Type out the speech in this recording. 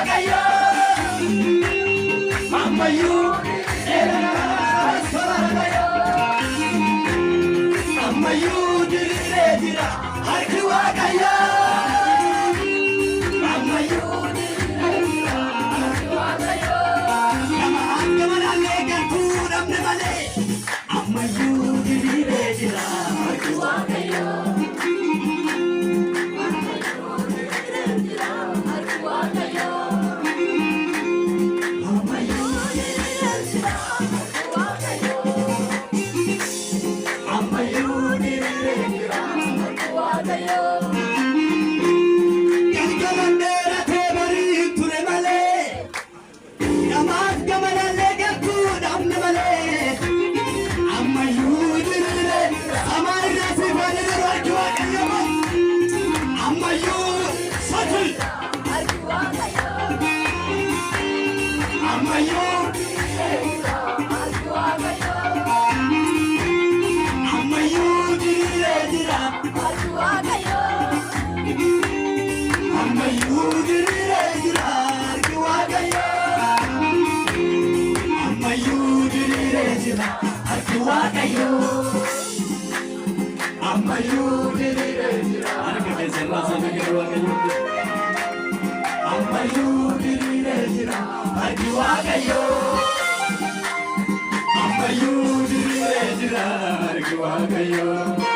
wagayo Amayu Soragayo Amayu Dira Harki wagayo Amayu Dira Harki wagayo Nama angamana lega pura mnevale Amayu Dira Harki wagayo Wagayo